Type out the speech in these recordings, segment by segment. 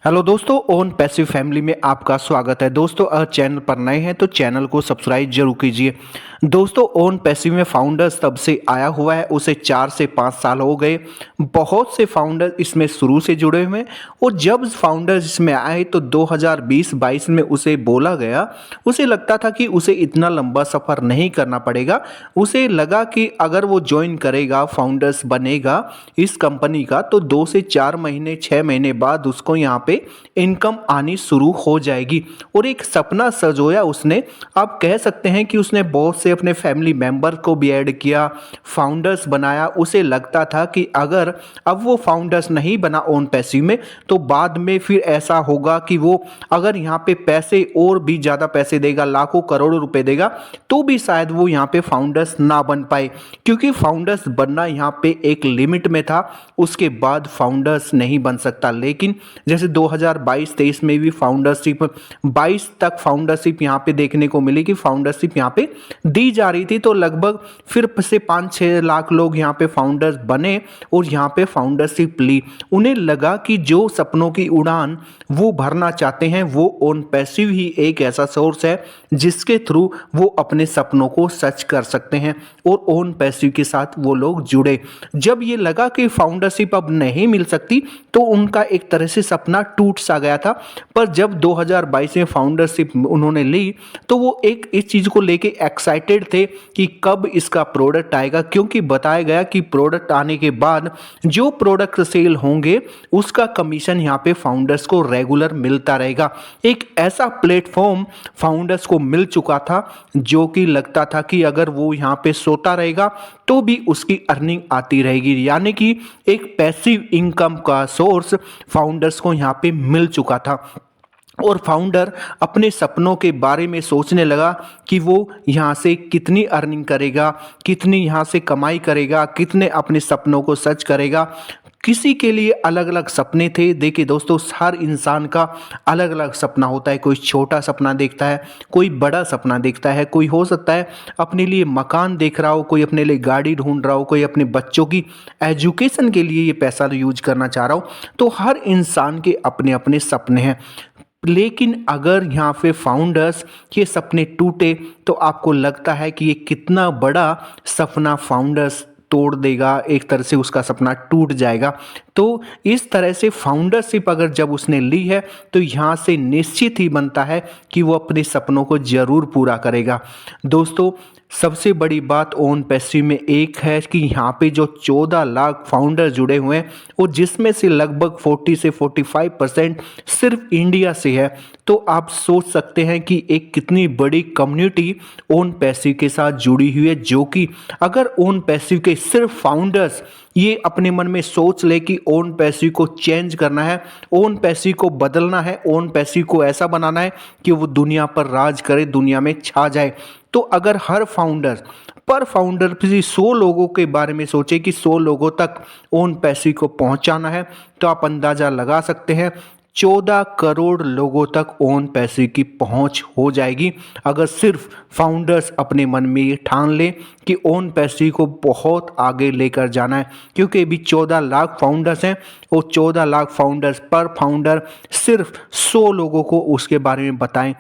Hello दोस्तों, own passive family में आपका स्वागत है। दोस्तों, अगर चैनल पर नए हैं तो चैनल को सब्सक्राइब जरूर कीजिए। दोस्तों, ओन पैसिव में फाउंडर्स तब से आया हुआ है, उसे 4 से 5 साल हो गए। बहुत से फाउंडर इसमें शुरू से जुड़े हुए हैं और जब फाउंडर्स इसमें आए तो 2020-22 में उसे बोला गया, उसे लगता था कि उसे इतना लंबा सफ़र नहीं करना पड़ेगा। उसे लगा कि अगर वो ज्वाइन करेगा, फाउंडर्स बनेगा इस कंपनी का, तो 2 से 4 महीने 6 महीने बाद उसको यहाँ पे इनकम आनी शुरू हो जाएगी। और एक सपना सजोया उसने। आप कह सकते हैं कि उसने बहुत से अपने फैमिली मेंबर को भी ऐड किया, फाउंडर्स बनाया। उसे लगता था कि अगर अब वो फाउंडर्स नहीं बना ओन पैसिव में तो बाद में फिर ऐसा होगा कि वो अगर यहाँ पे पैसे और भी ज़्यादा पैसे देगा, लाखों करोड़ों रुपए देगा, तो भी शायद वो यहाँ पे फाउंडर्स ना बन पाए, क्योंकि फाउंडर्स बनना यहाँ पे एक लिमिट में था। उसके बाद फाउंडर्स नहीं बन सकता। लेकिन जैसे 2022-23 में भी फाउंडरशिप 22 तक फाउंडरशिप यहाँ पे देखने को मिली कि फाउंडरशिप यहाँ पे दी जा रही थी, तो लगभग फिर से 5-6 लाख लोग यहाँ पे फाउंडर्स बने और यहाँ पे फाउंडरशिप ली। उन्हें लगा कि जो सपनों की उड़ान वो भरना चाहते हैं, वो ओन पैसिव ही एक ऐसा सोर्स है जिसके थ्रू वो अपने सपनों को सच कर सकते हैं। और ओन पैसिव के साथ वो लोग जुड़े। जब ये लगा कि फाउंडरशिप अब नहीं मिल सकती तो उनका एक तरह से सपना टूट सा गया था। पर जब 2022 में फाउंडरशिप उन्होंने ली तो वो एक इस चीज़ को लेके एक्साइटेड थे कि कब इसका प्रोडक्ट आएगा, क्योंकि बताया गया कि प्रोडक्ट आने के बाद जो प्रोडक्ट सेल होंगे उसका कमीशन यहाँ पे फाउंडर्स को रेगुलर मिलता रहेगा। एक ऐसा प्लेटफॉर्म फाउंडर्स को मिल चुका था जो कि लगता था कि अगर वो यहाँ पे सोता रहेगा तो भी उसकी अर्निंग आती रहेगी, यानी कि एक पैसिव इनकम का सोर्स फाउंडर्स को यहाँ पे मिल चुका था। और फाउंडर अपने सपनों के बारे में सोचने लगा कि वो यहाँ से कितनी अर्निंग करेगा, कितनी यहाँ से कमाई करेगा, कितने अपने सपनों को सच करेगा। किसी के लिए अलग अलग सपने थे। देखिए दोस्तों, हर इंसान का अलग अलग सपना होता है। कोई छोटा सपना देखता है, कोई बड़ा सपना देखता है, कोई हो सकता है अपने लिए मकान देख रहा हो, कोई अपने लिए गाड़ी ढूंढ रहा हो, कोई अपने बच्चों की एजुकेशन के लिए ये पैसा यूज करना चाह रहा हो। तो हर इंसान के अपने अपने सपने हैं। लेकिन अगर यहाँ पे फाउंडर्स के सपने टूटे तो आपको लगता है कि ये कितना बड़ा सपना फाउंडर्स तोड़ देगा, एक तरह से उसका सपना टूट जाएगा। तो इस तरह से फाउंडरशिप अगर जब उसने ली है तो यहाँ से निश्चित ही बनता है कि वो अपने सपनों को जरूर पूरा करेगा। दोस्तों, सबसे बड़ी बात ओन पैसिव में एक है कि यहाँ पे जो 14 लाख फाउंडर जुड़े हुए हैं और जिसमें से लगभग 40 से 45% सिर्फ इंडिया से है। तो आप सोच सकते हैं कि एक कितनी बड़ी कम्युनिटी ओन पैसिव के साथ जुड़ी हुई है, जो कि अगर ओन पैसिव के सिर्फ फाउंडर्स ये अपने मन में सोच ले कि ओन पैसिव को चेंज करना है, ओन पैसिव को बदलना है, ओन पैसिव को ऐसा बनाना है कि वो दुनिया पर राज करे, दुनिया में छा जाए। तो अगर हर फाउंडर पर फाउंडर किसी 100 लोगों के बारे में सोचे कि 100 लोगों तक ओन पैसिव को पहुंचाना है, तो आप अंदाजा लगा सकते हैं 14 करोड़ लोगों तक ओन पैसिव की पहुंच हो जाएगी, अगर सिर्फ फाउंडर्स अपने मन में ये ठान लें कि ओन पैसिव को बहुत आगे लेकर जाना है। क्योंकि अभी 14 लाख फाउंडर्स हैं और 14 लाख फाउंडर्स पर फाउंडर सिर्फ 100 लोगों को उसके बारे में बताएं।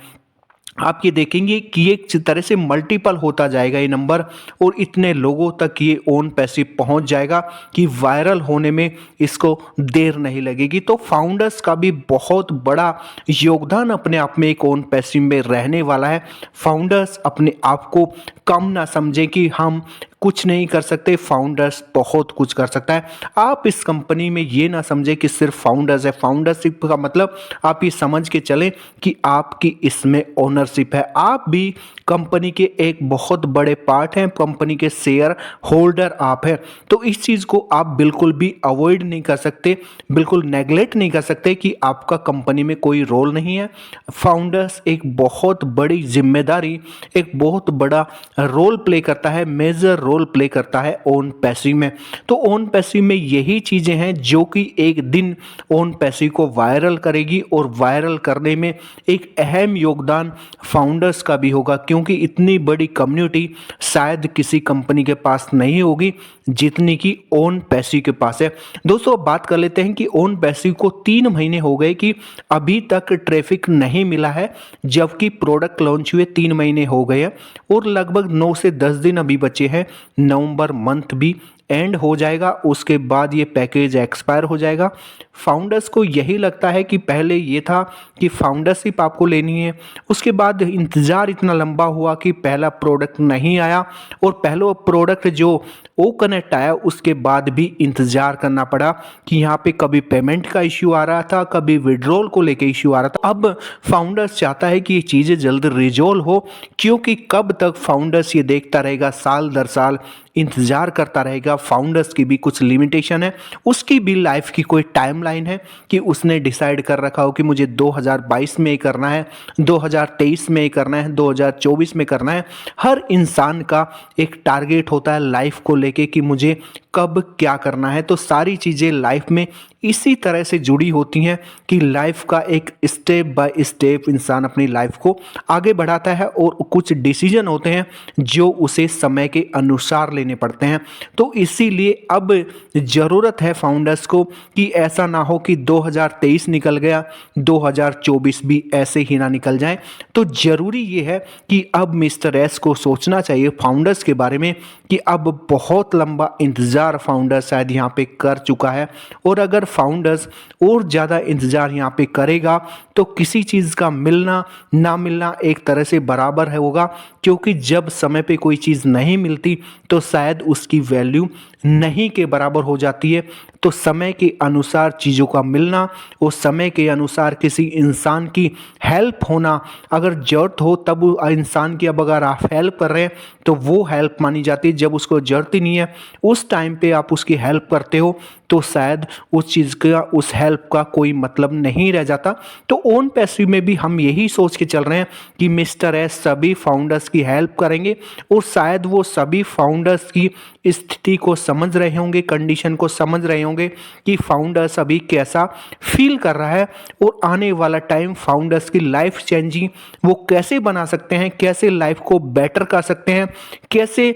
आप ये देखेंगे कि एक तरह से मल्टीपल होता जाएगा ये नंबर, और इतने लोगों तक ये ओन पैसिव पहुंच जाएगा कि वायरल होने में इसको देर नहीं लगेगी। तो फाउंडर्स का भी बहुत बड़ा योगदान अपने आप में एक ओन पैसिव में रहने वाला है। फाउंडर्स अपने आप को कम ना समझें कि हम कुछ नहीं कर सकते, फाउंडर्स बहुत कुछ कर सकता है। आप इस कंपनी में ये ना समझें कि सिर्फ फाउंडर्स है। फाउंडरशिप का मतलब आप ये समझ के चलें कि आपकी इसमें ओनरशिप है, आप भी कंपनी के एक बहुत बड़े पार्ट हैं, कंपनी के शेयर होल्डर आप हैं। तो इस चीज़ को आप बिल्कुल भी अवॉइड नहीं कर सकते, बिल्कुल नेगलेक्ट नहीं कर सकते कि आपका कंपनी में कोई रोल नहीं है। फाउंडर्स एक बहुत बड़ी जिम्मेदारी, एक बहुत बड़ा रोल प्ले करता है, मेजर रोल प्ले करता है ओन पैसिव में। तो ओन पैसिव में यही चीज़ें हैं जो कि एक दिन ओन पैसिव को वायरल करेगी, और वायरल करने में एक अहम योगदान फाउंडर्स का भी होगा, क्योंकि इतनी बड़ी कम्युनिटी शायद किसी कंपनी के पास नहीं होगी जितनी कि ओन पैसिव के पास है। दोस्तों अब बात कर लेते हैं कि ओन पैसिव को 3 महीने हो गए कि अभी तक ट्रैफिक नहीं मिला है, जबकि प्रोडक्ट लॉन्च हुए 3 महीने हो गए हैं और लगभग 9 से 10 दिन अभी बचे हैं। नवंबर मंथ भी एंड हो जाएगा, उसके बाद ये पैकेज एक्सपायर हो जाएगा। फाउंडर्स को यही लगता है कि पहले ये था कि फाउंडरशिप आपको लेनी है, उसके बाद इंतज़ार इतना लंबा हुआ कि पहला प्रोडक्ट नहीं आया, और पहला प्रोडक्ट जो ओ कनेक्ट आया उसके बाद भी इंतज़ार करना पड़ा कि यहाँ पे कभी पेमेंट का इश्यू आ रहा था, कभी विड्रॉल को लेके इश्यू आ रहा था। अब फाउंडर्स चाहता है कि ये चीज़ें जल्द रिजॉल्व हो, क्योंकि कब तक फाउंडर्स ये देखता रहेगा, साल दर साल इंतज़ार करता रहेगा। फाउंडर्स की भी कुछ लिमिटेशन है, उसकी भी लाइफ की कोई टाइमलाइन है कि उसने डिसाइड कर रखा हो कि मुझे 2022 में ये करना है, 2023 में ये करना है, 2024 में करना है। हर इंसान का एक टारगेट होता है लाइफ को लेके कि मुझे कब क्या करना है। तो सारी चीज़ें लाइफ में इसी तरह से जुड़ी होती हैं कि लाइफ का एक स्टेप बाय स्टेप इंसान अपनी लाइफ को आगे बढ़ाता है, और कुछ डिसीजन होते हैं जो उसे समय के अनुसार लेने पड़ते हैं। तो इसीलिए अब ज़रूरत है फाउंडर्स को कि ऐसा ना हो कि 2023 निकल गया, 2024 भी ऐसे ही ना निकल जाए। तो ज़रूरी ये है कि अब मिस्टर एस को सोचना चाहिए फाउंडर्स के बारे में कि अब बहुत लंबा इंतज़ार फाउंडर शायद यहाँ पे कर चुका है, और अगर फाउंडर्स और ज़्यादा इंतज़ार यहाँ पे करेगा तो किसी चीज़ का मिलना ना मिलना एक तरह से बराबर है होगा, क्योंकि जब समय पे कोई चीज़ नहीं मिलती तो शायद उसकी वैल्यू नहीं के बराबर हो जाती है। तो समय के अनुसार चीज़ों का मिलना और समय के अनुसार किसी इंसान की हेल्प होना, अगर ज़रूरत हो तब इंसान की, अब अगर आप हेल्प कर रहे हैं तो वो हेल्प मानी जाती है। जब उसको ज़रूरत ही नहीं है उस टाइम पे आप उसकी हेल्प करते हो तो शायद उस चीज़ का, उस हेल्प का कोई मतलब नहीं रह जाता। तो ओन पैसिव में भी हम यही सोच के चल रहे हैं कि मिस्टर एस सभी फाउंडर्स की हेल्प करेंगे, और शायद वो सभी फाउंडर्स की स्थिति को समझ रहे होंगे, कंडीशन को समझ रहे होंगे कि फाउंडर्स अभी कैसा फील कर रहा है, और आने वाला टाइम फाउंडर्स की लाइफ चेंजिंग वो कैसे बना सकते हैं, कैसे लाइफ को बेटर कर सकते हैं, कैसे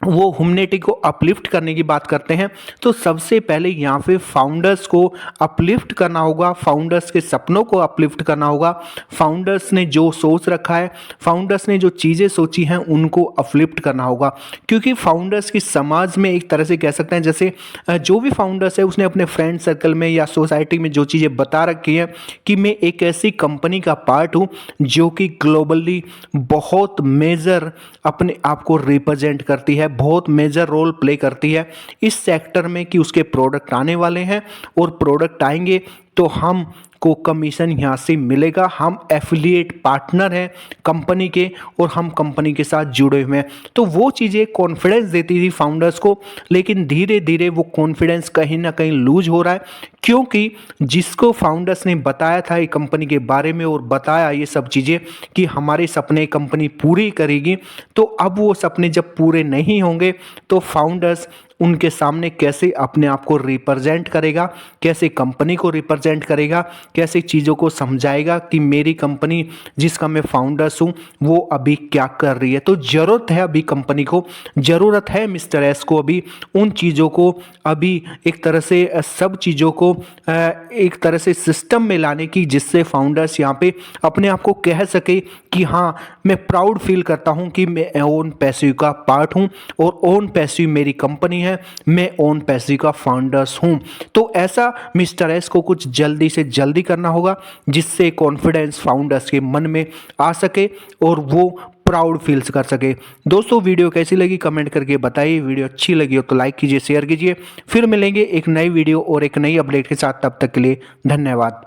वो ह्यूमैनिटी को अपलिफ्ट करने की बात करते हैं। तो सबसे पहले यहाँ पे फाउंडर्स को अपलिफ्ट करना होगा, फाउंडर्स के सपनों को अपलिफ्ट करना होगा। फाउंडर्स ने जो सोच रखा है, फाउंडर्स ने जो चीज़ें सोची हैं उनको अपलिफ्ट करना होगा, क्योंकि फाउंडर्स की समाज में एक तरह से कह सकते हैं, जैसे जो भी फाउंडर्स है उसने अपने फ्रेंड सर्कल में या सोसाइटी में जो चीज़ें बता रखी हैं कि मैं एक ऐसी कंपनी का पार्ट हूँ जो कि ग्लोबली बहुत मेजर अपने आप को रिप्रेजेंट करती है, बहुत मेजर रोल प्ले करती है इस सेक्टर में, कि उसके प्रोडक्ट आने वाले हैं, और प्रोडक्ट आएंगे तो हम को कमीशन यहाँ से मिलेगा। हम एफिलिएट पार्टनर हैं कंपनी के, और हम कंपनी के साथ जुड़े हुए हैं। तो वो चीज़ें कॉन्फिडेंस देती थी फाउंडर्स को, लेकिन धीरे धीरे वो कॉन्फिडेंस कहीं ना कहीं लूज हो रहा है, क्योंकि जिसको फाउंडर्स ने बताया था ये कंपनी के बारे में, और बताया ये सब चीज़ें कि हमारे सपने कंपनी पूरी करेगी, तो अब वो सपने जब पूरे नहीं होंगे तो फाउंडर्स उनके सामने कैसे अपने आप को रिप्रेजेंट करेगा, कैसे कंपनी को रिप्रेजेंट करेगा, कैसे चीज़ों को समझाएगा कि मेरी कंपनी जिसका मैं फाउंडर्स हूँ वो अभी क्या कर रही है। तो ज़रूरत है अभी कंपनी को, ज़रूरत है मिस्टर एस को अभी उन चीज़ों को, अभी एक तरह से सब चीज़ों को एक तरह से सिस्टम में लाने की, जिससे फाउंडर्स यहाँ पे अपने आप को कह सके कि हाँ मैं प्राउड फील करता हूँ कि मैं ओन पैसिव का पार्ट हूँ, और ओन पैसिव मेरी कंपनी है, मैं ओन पैसिव का फाउंडर्स हूँ। तो ऐसा मिस्टर एस को कुछ जल्दी से जल्दी करना होगा, जिससे कॉन्फिडेंस फाउंडर्स के मन में आ सके और वो प्राउड फील कर सके। दोस्तों वीडियो कैसी लगी कमेंट करके बताइए, वीडियो अच्छी लगी हो तो लाइक कीजिए, शेयर कीजिए। फिर मिलेंगे एक नई वीडियो और एक नई अपडेट के साथ, तब तक के लिए धन्यवाद।